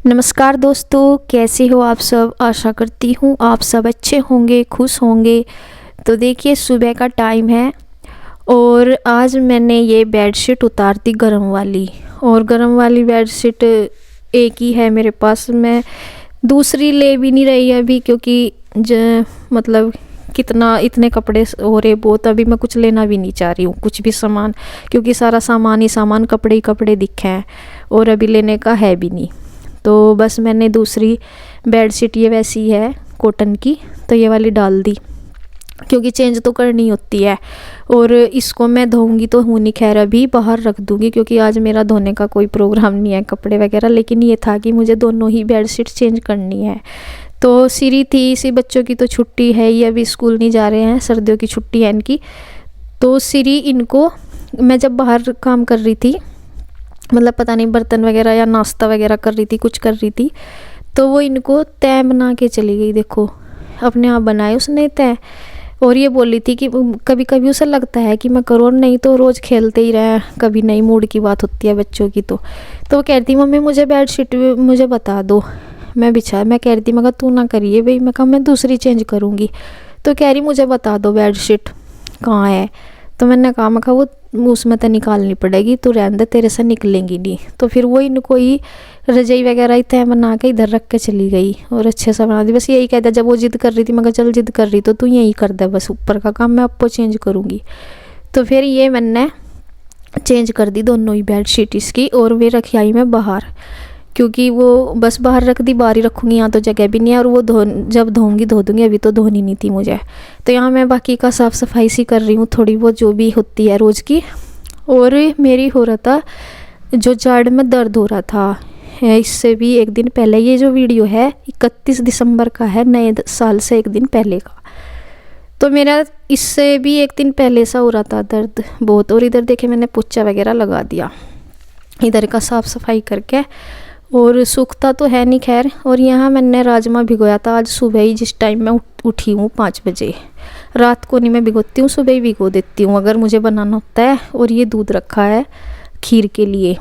नमस्कार दोस्तों, कैसे हो आप सब। आशा करती हूँ आप सब अच्छे होंगे, खुश होंगे। तो देखिए सुबह का टाइम है और आज मैंने ये बेडशीट उतार दी गर्म वाली। और गर्म वाली बेडशीट एक ही है मेरे पास, मैं दूसरी ले भी नहीं रही अभी, क्योंकि मतलब कितना इतने कपड़े हो रहे बहुत, अभी मैं कुछ लेना भी नहीं चाह रही हूँ कुछ भी सामान, क्योंकि सारा सामान ही सामान, कपड़े ही कपड़े दिखे हैं और अभी लेने का है भी नहीं। तो बस मैंने दूसरी बेडशीट, ये वैसी है कॉटन की, तो ये वाली डाल दी, क्योंकि चेंज तो करनी होती है। और इसको मैं धोऊंगी तो हूँ नहीं, खैर अभी बाहर रख दूंगी, क्योंकि आज मेरा धोने का कोई प्रोग्राम नहीं है कपड़े वगैरह। लेकिन ये था कि मुझे दोनों ही बेडशीट चेंज करनी है। तो सीरी थी, इसी बच्चों की तो छुट्टी है, ये अभी स्कूल नहीं जा रहे हैं, सर्दियों की छुट्टी है इनकी। तो सीरी इनको मैं जब बाहर काम कर रही थी, मतलब पता नहीं बर्तन वगैरह या नाश्ता वगैरह कर रही थी, कुछ कर रही थी, तो वो इनको तय बना के चली गई। देखो अपने आप बनाए उसने तय। और ये बोली थी कि कभी कभी उसे लगता है कि मैं करूँ, नहीं तो रोज़ खेलते ही रहे, कभी नई मूड की बात होती है बच्चों की। तो वो कहती मम्मी मुझे बेडशीट मुझे बता दो, मैं बिछा। मैं कह रही थी मगर तू ना करिए भाई, मैं कहा मैं दूसरी चेंज करूँगी। तो कह रही मुझे बता दो बेडशीट कहाँ है। तो मैंने कहा मैं वो उसमें तो निकालनी पड़ेगी, तो रहने दे, तेरे से निकलेंगी नहीं। तो फिर वो इनको ही रजाई वगैरह ही तय बना के इधर रख के चली गई और अच्छे से बना दी। बस यही कहता, जब वो जिद कर रही थी मगर चल जिद कर रही तो तू यही कर दे, बस ऊपर का काम मैं आपको चेंज करूँगी। तो फिर ये मैंने चेंज कर दी दोनों ही बेडशीट इसकी, और वे रखी आई मैं बाहर, क्योंकि वो बस बाहर रख दी, बाहर ही रखूँगी, यहाँ तो जगह भी नहीं है। और वो जब धोऊंगी धो दूँगी, अभी तो धोनी नहीं थी मुझे। तो यहाँ मैं बाकी का साफ़ सफाई सी कर रही हूँ, थोड़ी बहुत जो भी होती है रोज़ की। और मेरी हो रहा था जो जाड़ में दर्द हो रहा था है, इससे भी एक दिन पहले। ये जो वीडियो है 31 दिसंबर का है, नए साल से एक दिन पहले का। तो मेरा इससे भी एक दिन पहले सा हो रहा था दर्द बहुत। और इधर देखे मैंने पोछा वगैरह लगा दिया, इधर का साफ़ सफाई करके, और सूखता तो है नहीं खैर। और यहाँ मैंने राजमा भिगोया था आज सुबह ही, जिस टाइम मैं उठी हूँ 5 बजे। रात को नहीं मैं भिगोती हूँ, सुबह ही भिगो देती हूँ अगर मुझे बनाना होता है। और ये दूध रखा है खीर के लिए।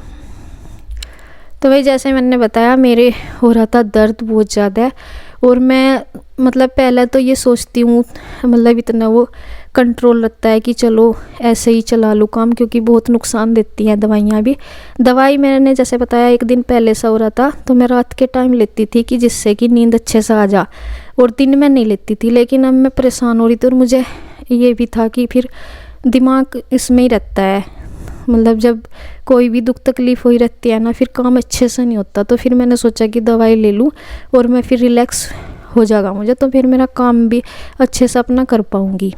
तो वही जैसे मैंने बताया, मेरे हो रहा था दर्द बहुत ज़्यादा। और मैं मतलब पहले तो ये सोचती हूँ, मतलब इतना वो कंट्रोल रखता है कि चलो ऐसे ही चला लूँ काम, क्योंकि बहुत नुकसान देती हैं दवाइयाँ भी। दवाई मैंने जैसे बताया एक दिन पहले से हो रहा था, तो मैं रात के टाइम लेती थी कि जिससे कि नींद अच्छे से आ जा, और दिन में नहीं लेती थी। लेकिन अब मैं परेशान हो रही थी, और मुझे ये भी था कि फिर दिमाग इसमें ही रहता है, मतलब जब कोई भी दुख तकलीफ़ हो ही रहती है ना, फिर काम अच्छे से नहीं होता। तो फिर मैंने सोचा कि दवाई ले लूँ और मैं फिर रिलैक्स हो जाएगा मुझे, तो फिर मेरा काम भी अच्छे से अपना कर पाऊँगी।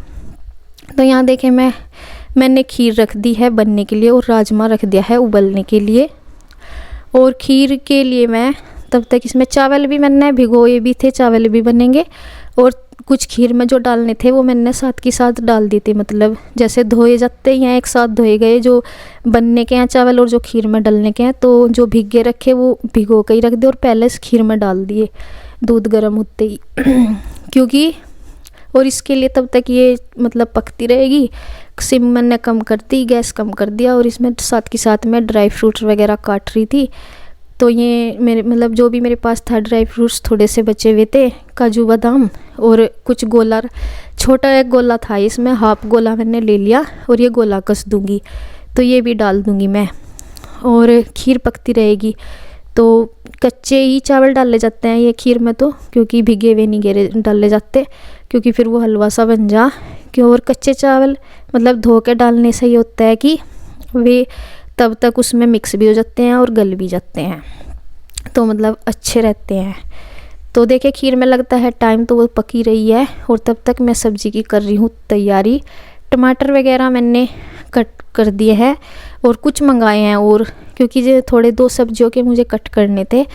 तो यहाँ देखें मैंने खीर रख दी है बनने के लिए, और राजमा रख दिया है उबलने के लिए। और खीर के लिए मैं तब तक इसमें चावल भी मैंने भिगोए भी थे, चावल भी बनेंगे। और कुछ खीर में जो डालने थे वो मैंने साथ के साथ डाल दिए थे, मतलब जैसे धोए जाते हैं एक साथ धोए गए, जो बनने के हैं चावल और जो खीर में डालने के हैं। तो जो भिगे रखे वो भिगो के ही रख दिए, और पहले इस खीर में डाल दिए दूध गर्म होते ही क्योंकि और इसके लिए तब तक ये मतलब पकती रहेगी। सिम मैंने कम कर दी, गैस कम कर दिया, और इसमें साथ के साथ मैं ड्राई फ्रूट्स वगैरह काट रही थी। तो ये मेरे मतलब जो भी मेरे पास था ड्राई फ्रूट्स थोड़े से बचे हुए थे, काजू बादाम और कुछ गोला, छोटा एक गोला था इसमें, हाफ गोला मैंने ले लिया, और ये गोला कस दूंगी, तो ये भी डाल दूंगी मैं। और खीर पकती रहेगी। तो कच्चे ही चावल डाले जाते हैं ये खीर में, तो क्योंकि भिगे हुए नहीं गेरे डाले जाते, क्योंकि फिर वो हलवा सा बन जा। क्यों, और कच्चे चावल मतलब धो के डालने से ये होता है कि वे तब तक उसमें मिक्स भी हो जाते हैं और गल भी जाते हैं, तो मतलब अच्छे रहते हैं। तो देखिए खीर में लगता है टाइम, तो वो पकी रही है। और तब तक मैं सब्ज़ी की कर रही हूँ तैयारी। टमाटर वगैरह मैंने कट कर दिए हैं, और कुछ मंगाए हैं, और क्योंकि जो थोड़े 2 सब्जियों के मुझे कट करने थे,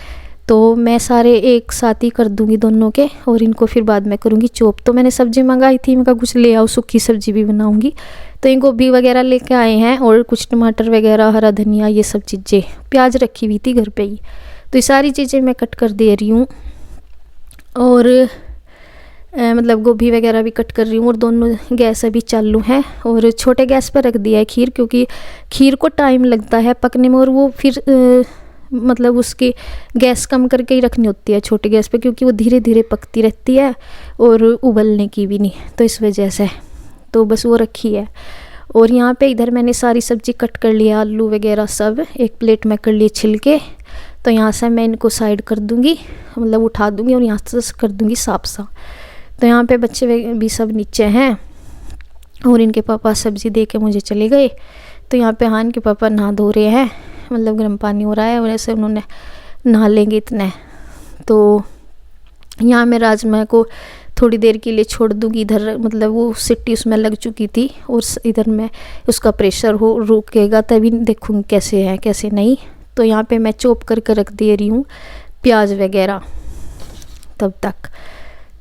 तो मैं सारे एक साथ ही कर दूंगी दोनों के, और इनको फिर बाद में करूँगी चॉप। तो मैंने सब्ज़ी मंगाई थी, मैं कहा कुछ ले आओ, सूखी सब्ज़ी भी बनाऊँगी। तो ये गोभी वगैरह लेके आए हैं, और कुछ टमाटर वगैरह, हरा धनिया, ये सब चीज़ें, प्याज रखी हुई थी घर पे ही। तो ये सारी चीज़ें मैं कट कर दे रही हूँ, और मतलब गोभी वगैरह भी कट कर रही हूँ। और दोनों गैस अभी चालू है, और छोटे गैस पर रख दिया है खीर, क्योंकि खीर को टाइम लगता है पकने में, और वो फिर मतलब उसकी गैस कम करके ही रखनी होती है छोटी गैस पे, क्योंकि वो धीरे धीरे पकती रहती है और उबलने की भी नहीं, तो इस वजह से तो बस वो रखी है। और यहाँ पे इधर मैंने सारी सब्ज़ी कट कर लिया, आलू वगैरह सब एक प्लेट में कर लिए छिलके। तो यहाँ से मैं इनको साइड कर दूँगी, मतलब उठा दूँगी और यहाँ से कर दूँगी साफ सा। तो यहाँ पे बच्चे भी सब नीचे हैं और इनके पापा सब्ज़ी दे के मुझे चले गए। तो यहाँ पे हान के पापा नहा धो रहे हैं, मतलब गर्म पानी हो रहा है, वैसे उन्होंने नहा लेंगे इतने। तो यहाँ मैं राजमा को थोड़ी देर के लिए छोड़ दूँगी इधर, मतलब वो सीटी उसमें लग चुकी थी और इधर में उसका प्रेशर हो रुकेगा तभी देखूँगी कैसे है कैसे नहीं। तो यहाँ पे मैं चॉप करके रख दे रही हूँ प्याज वगैरह तब तक।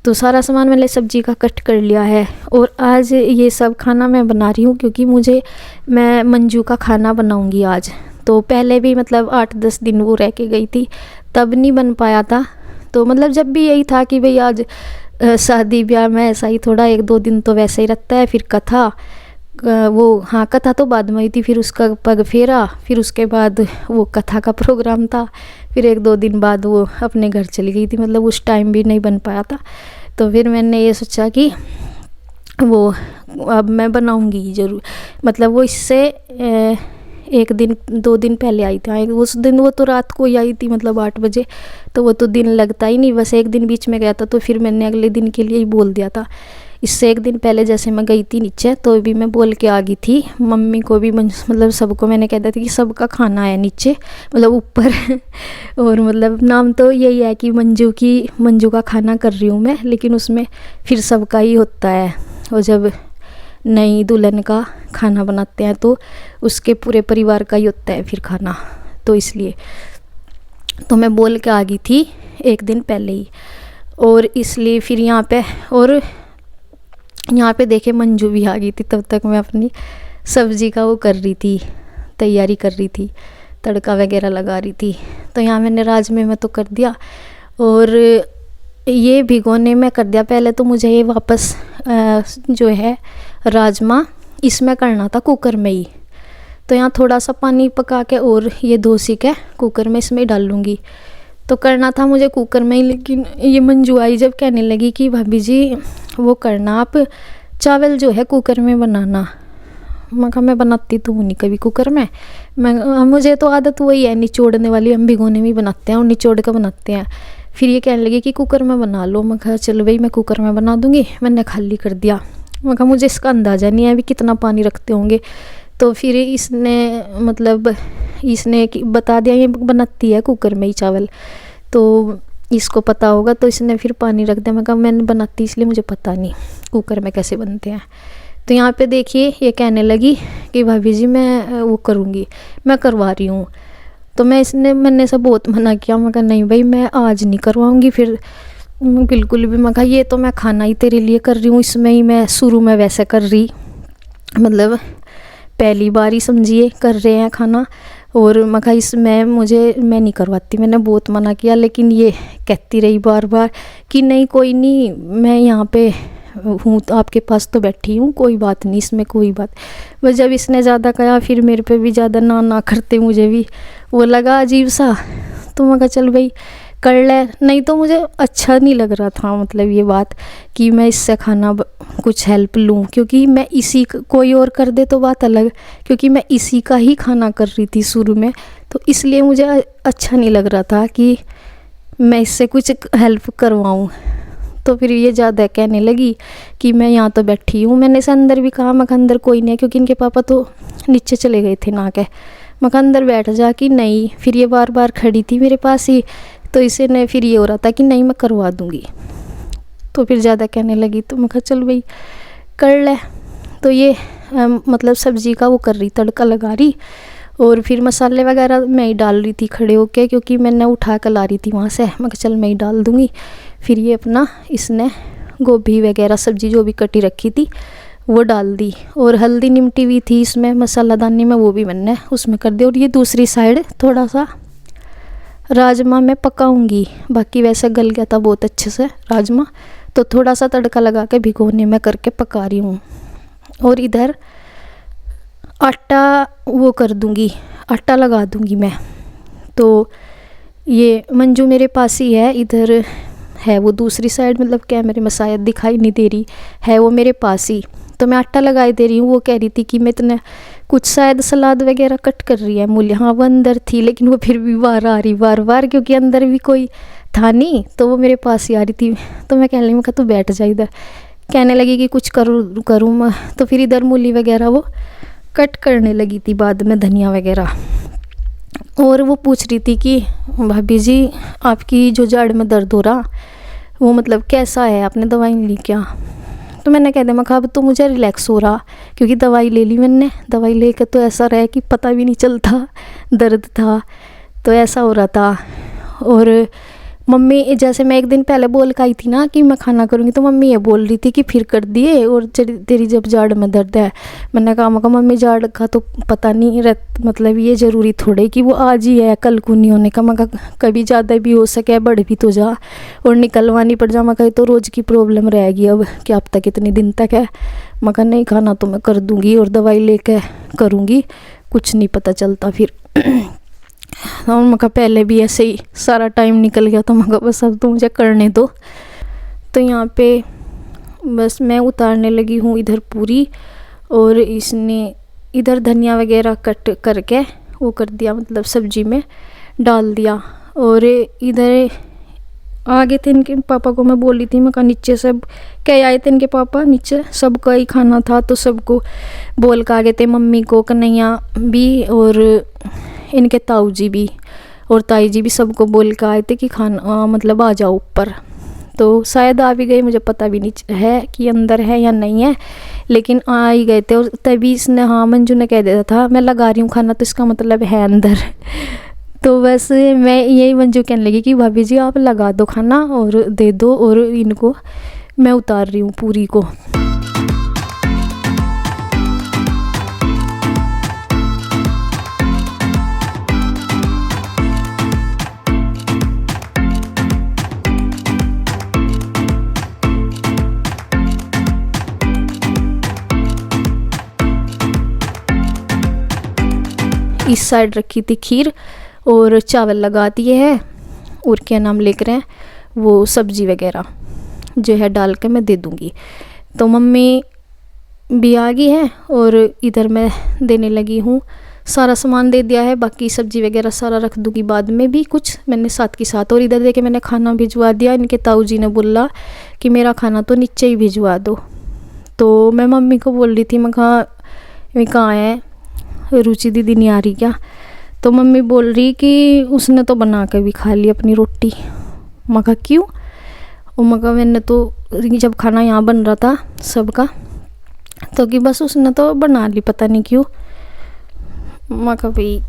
तो सारा सामान मैंने सब्जी का कट कर लिया है। और आज ये सब खाना मैं बना रही हूँ क्योंकि मैं मंजू का खाना बनाऊँगी आज। तो पहले भी मतलब 8-10 दिन वो रह के गई थी, तब नहीं बन पाया था। तो मतलब जब भी यही था कि भाई आज शादी ब्याह में ऐसा ही थोड़ा 1-2 दिन तो वैसे ही रहता है। फिर कथा कथा तो बाद में हुई थी, फिर उसका पग फेरा, फिर उसके बाद वो कथा का प्रोग्राम था, फिर 1-2 दिन बाद वो अपने घर चली गई थी, मतलब उस टाइम भी नहीं बन पाया था। तो फिर मैंने ये सोचा कि वो अब मैं बनाऊंगी ज़रूर, मतलब वो इससे 1-2 दिन पहले आई थी। उस दिन वो तो रात को ही आई थी, मतलब 8 बजे, तो वो तो दिन लगता ही नहीं, बस एक दिन बीच में गया था। तो फिर मैंने अगले दिन के लिए ही बोल दिया था। इससे 1 दिन पहले जैसे मैं गई थी नीचे, तो भी मैं बोल के आ गई थी मम्मी को भी, मतलब सबको मैंने कह दिया था कि सबका खाना है नीचे, मतलब ऊपर और मतलब नाम तो यही है कि मंजू का खाना कर रही हूँ मैं, लेकिन उसमें फिर सबका ही होता है। और जब नई दुल्हन का खाना बनाते हैं तो उसके पूरे परिवार का ही होता है फिर खाना, तो इसलिए तो मैं बोल के आ गई थी 1 दिन पहले ही। और इसलिए फिर यहाँ पे देखे मंजू भी आ गई थी, तब तक मैं अपनी सब्ज़ी का वो कर रही थी, तैयारी कर रही थी, तड़का वगैरह लगा रही थी। तो यहाँ मैंने राजमे में तो कर दिया और ये भिगोने में कर दिया। पहले तो मुझे ये वापस जो है राजमा इसमें करना था कुकर में ही। तो यहाँ थोड़ा सा पानी पका के और ये धोसी के कुकर में इसमें डाल लूँगी। तो करना था मुझे कुकर में ही, लेकिन ये मंजू आई जब कहने लगी कि भाभी जी वो करना आप चावल जो है कुकर में बनाना। मैं कहा मैं बनाती तो हूँ नहीं कभी कुकर में, मुझे तो आदत वही है निचोड़ने वाली, हम भिगोने में बनाते हैं और निचोड़ कर बनाते हैं। फिर ये कहने लगी कि कुकर में बना लो। मैं कहा चलो भाई मैं कुकर में बना दूँगी। मैंने खाली कर दिया। मैं कहा मुझे इसका अंदाज़ा नहीं है अभी कितना पानी रखते होंगे। तो फिर इसने बता दिया ये बनाती है कुकर में ही चावल, तो इसको पता होगा, तो इसने फिर पानी रख दिया। मैं कहा मैंने बनाती इसलिए मुझे पता नहीं कुकर में कैसे बनते हैं। तो यहाँ पे देखिए ये कहने लगी कि भाभी जी मैं वो करूँगी, मैं करवा रही हूँ। तो मैंने सब बहुत मना किया। मैं कहा नहीं भाई मैं आज नहीं करवाऊँगी फिर बिल्कुल भी। मैं कहा ये तो मैं खाना ही तेरे लिए कर रही हूँ, इसमें ही मैं शुरू में वैसे कर रही, मतलब पहली बार ही समझिए कर रहे हैं खाना। और मैं कहा इसमें मैं नहीं करवाती। मैंने बहुत मना किया, लेकिन ये कहती रही बार बार कि नहीं कोई नहीं, मैं यहाँ पे हूँ तो आपके पास तो बैठी हूँ, कोई बात नहीं इसमें कोई बात। बस जब इसने ज़्यादा कहा फिर मेरे पे भी ज़्यादा ना करते मुझे भी वो लगा अजीब सा। तो मैं कहा चल भाई कर ले, नहीं तो मुझे अच्छा नहीं लग रहा था, मतलब ये बात कि मैं इससे खाना कुछ हेल्प लूँ, क्योंकि मैं कोई और कर दे तो बात अलग, क्योंकि मैं इसी का ही खाना कर रही थी शुरू में, तो इसलिए मुझे अच्छा नहीं लग रहा था कि मैं इससे कुछ हेल्प करवाऊँ। तो फिर ये ज़्यादा कहने लगी कि मैं यहाँ तो बैठी हूँ। मैंने इसे अंदर भी कहा, मैं अंदर कोई नहीं है, क्योंकि इनके पापा तो नीचे चले गए थे ना के। मैं अंदर बैठ जा कि नहीं, फिर ये बार बार खड़ी थी मेरे पास ही, तो इसे ने फिर ये हो रहा था कि नहीं मैं करवा दूँगी। तो फिर ज़्यादा कहने लगी, तो मैं कहा चल भाई कर ले। तो ये मतलब सब्ज़ी का वो कर रही, तड़का लगा रही, और फिर मसाले वगैरह मैं ही डाल रही थी खड़े होके, क्योंकि मैंने उठा कर ला रही थी वहाँ से। मैं कहा चल मैं ही डाल दूँगी। फिर ये अपना इसने गोभी वगैरह सब्ज़ी जो भी कटी रखी थी वो डाल दी, और हल्दी निमटी हुई थी इसमें मसाला दानी में, वो भी मैंने उसमें कर दिया। और ये दूसरी साइड थोड़ा सा राजमा मैं पकाऊंगी, बाकी वैसे गल गया था बहुत अच्छे से राजमा, तो थोड़ा सा तड़का लगा के भिगोने में करके पका रही हूँ। और इधर आटा वो कर दूँगी, आटा लगा दूँगी मैं। तो ये मंजू मेरे पास ही है, इधर है वो दूसरी साइड, मतलब कैमरे में शायद दिखाई नहीं दे रही है, वो मेरे पास ही। तो मैं आटा लगाई दे रही हूँ। वो कह रही थी कि मैं इतना कुछ शायद सलाद वगैरह कट कर रही है मूली। हाँ वो अंदर थी, लेकिन वो फिर भी बाहर आ रही बार बार, क्योंकि अंदर भी कोई था नहीं, तो वो मेरे पास ही आ रही थी। तो मैं कहने लगी, मैं कहा तू बैठ जा इधर। कहने लगी कि कुछ करूँ मैं। तो फिर इधर मूली वगैरह वो कट करने लगी थी, बाद में धनिया वगैरह। और वो पूछ रही थी कि भाभी जी आपकी जो जड़ में दर्द हो रहा वो मतलब कैसा है, आपने दवाई ली क्या? तो मैंने कह दिया, मैं कहा अब तो मुझे रिलैक्स हो रहा, क्योंकि दवाई ले ली मैंने। दवाई लेकर तो ऐसा रहा कि पता भी नहीं चलता दर्द था, तो ऐसा हो रहा था। और मम्मी, जैसे मैं एक दिन पहले बोल के आई थी ना कि मैं खाना करूँगी, तो मम्मी ये बोल रही थी कि फिर कर दिए, और तेरी जब जाड़ में दर्द है। मैंने कहा मम्मी जाड़ का तो पता नहीं रहता, मतलब ये ज़रूरी थोड़े कि वो आज ही है कल को नहीं होने का। मैं कहा कभी ज़्यादा भी हो सके, बढ़ भी तो जा और निकलवानी पड़ जा। मैं कहा तो रोज़ की प्रॉब्लम रहेगी अब, कि अब तक कितने दिन तक है। मैं कहा नहीं, खाना तो मैं कर दूँगी और दवाई लेकर करूँगी, कुछ नहीं पता चलता फिर। और मैं कहा पहले भी ऐसे ही सारा टाइम निकल गया, तो मैं कहा बस अब तो मुझे करने दो। तो यहाँ पे बस मैं उतारने लगी हूँ इधर पूरी, और इसने इधर धनिया वगैरह कट करके वो कर दिया, मतलब सब्जी में डाल दिया। और इधर आगे थे इनके पापा को मैं बोल रही थी, मैं कहा नीचे सब क्या आए थे इनके पापा, नीचे सबका ही खाना था, तो सबको बोल के आगे थे, मम्मी को, कन्हैया भी और इनके ताऊ जी भी और ताई जी भी, सबको बोल के आए थे कि खाना मतलब आ जाओ ऊपर। तो शायद आ भी गए, मुझे पता भी नहीं है कि अंदर है या नहीं है, लेकिन आ ही गए थे। और तभी इसने, हाँ मंजू ने कह दिया था मैं लगा रही हूँ खाना, तो इसका मतलब है अंदर। तो बस मैं यही मंजू कहने लगी कि भाभी जी आप लगा दो खाना और दे दो, और इनको मैं उतार रही हूँ पूरी को। इस साइड रखी थी खीर और चावल लगा दिए है, और क्या नाम लिख रहे हैं वो सब्जी वगैरह जो है डाल के मैं दे दूँगी। तो मम्मी भी आ गई है, और इधर मैं देने लगी हूँ। सारा सामान दे दिया है, बाकी सब्जी वगैरह सारा रख दूँगी बाद में भी, कुछ मैंने साथ के साथ। और इधर देखे मैंने खाना भिजवा दिया, इनके ताऊ जी ने बोला कि मेरा खाना तो नीचे ही भिजवा दो। तो मैं मम्मी को बोल रही थी, मैं कहाँ है रुचि दीदी नहीं आ रही क्या? तो मम्मी बोल रही कि उसने तो बना के भी खा ली अपनी रोटी। मैं कहा क्यों? और मैं कहा मैंने तो जब खाना यहाँ बन रहा था सबका, तो कि बस उसने तो बना ली, पता नहीं क्यों। मैं कहा भाई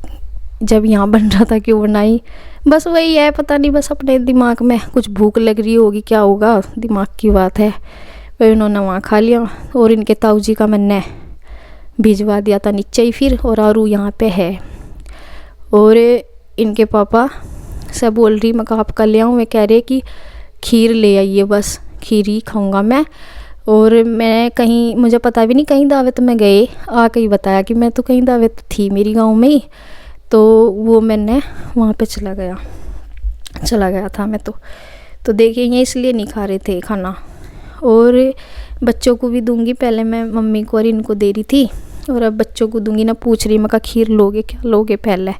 जब यहाँ बन रहा था क्यों बनाई? बस वही है, पता नहीं, बस अपने दिमाग में कुछ भूख लग रही होगी, क्या होगा, दिमाग की बात है। वही उन्होंने वहाँ खा लिया, और इनके ताऊ जी का मैंने भिजवा दिया था नीचे ही फिर, और आरू यहाँ पे है। और इनके पापा से बोल रही, मैं कहा आप कल ले आऊँ? मैं कह रहे कि खीर ले आइए, बस खीर ही खाऊंगा मैं। और मैं कहीं, मुझे पता भी नहीं, कहीं दावत में गए, आके ही बताया कि मैं तो कहीं दावत थी मेरी गांव में ही, तो वो मैंने वहाँ पे चला गया था मैं। तो देखिए ये इसलिए नहीं खा रहे थे खाना। और बच्चों को भी दूंगी, पहले मैं मम्मी को और इनको दे रही थी, और अब बच्चों को दूंगी ना। पूछ रही, मैं कहा खीर लोगे क्या लोगे पहले?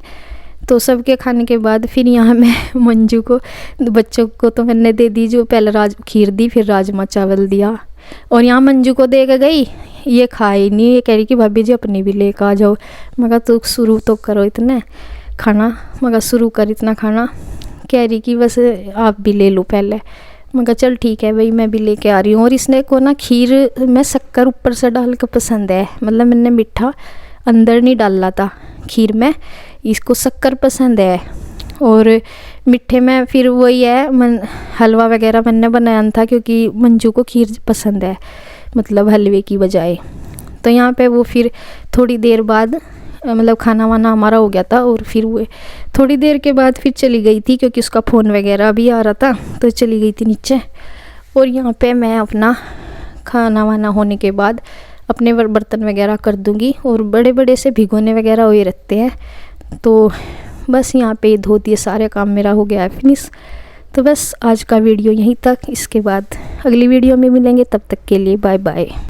तो सबके खाने के बाद फिर यहाँ मैं मंजू को, बच्चों को तो मैंने दे दी, जो पहले खीर दी, फिर राजमा चावल दिया। और यहाँ मंजू को दे के गई, ये खाई नहीं, ये कह रही कि भाभी जी अपनी भी लेकर आ जाओ। मैं कहा तो शुरू तो करो इतने खाना, मैं कहा शुरू कर इतना खाना। कह रही कि बस आप भी ले लो पहले। मैं कहा चल ठीक है भाई, मैं भी लेके आ रही हूँ। और इसने को ना खीर में शक्कर ऊपर से डाल कर पसंद है, मतलब मैंने मीठा अंदर नहीं डाला था खीर में, इसको शक्कर पसंद है। और मीठे में फिर वही है, हलवा वगैरह मैंने बनाया था, क्योंकि मंजू को खीर पसंद है, मतलब हलवे की बजाय। तो यहाँ पे वो फिर थोड़ी देर बाद, मतलब खाना वाना हमारा हो गया था, और फिर वो थोड़ी देर के बाद फिर चली गई थी, क्योंकि उसका फ़ोन वगैरह भी आ रहा था, तो चली गई थी नीचे। और यहाँ पे मैं अपना खाना वाना होने के बाद अपने बर्तन वगैरह कर दूँगी, और बड़े बड़े से भिगोने वगैरह हुए रहते हैं, तो बस यहाँ पे धो दिए, सारे काम मेरा हो गया है फिनिश। तो बस आज का वीडियो यहीं तक, इसके बाद अगली वीडियो में मिलेंगे, तब तक के लिए बाय बाय।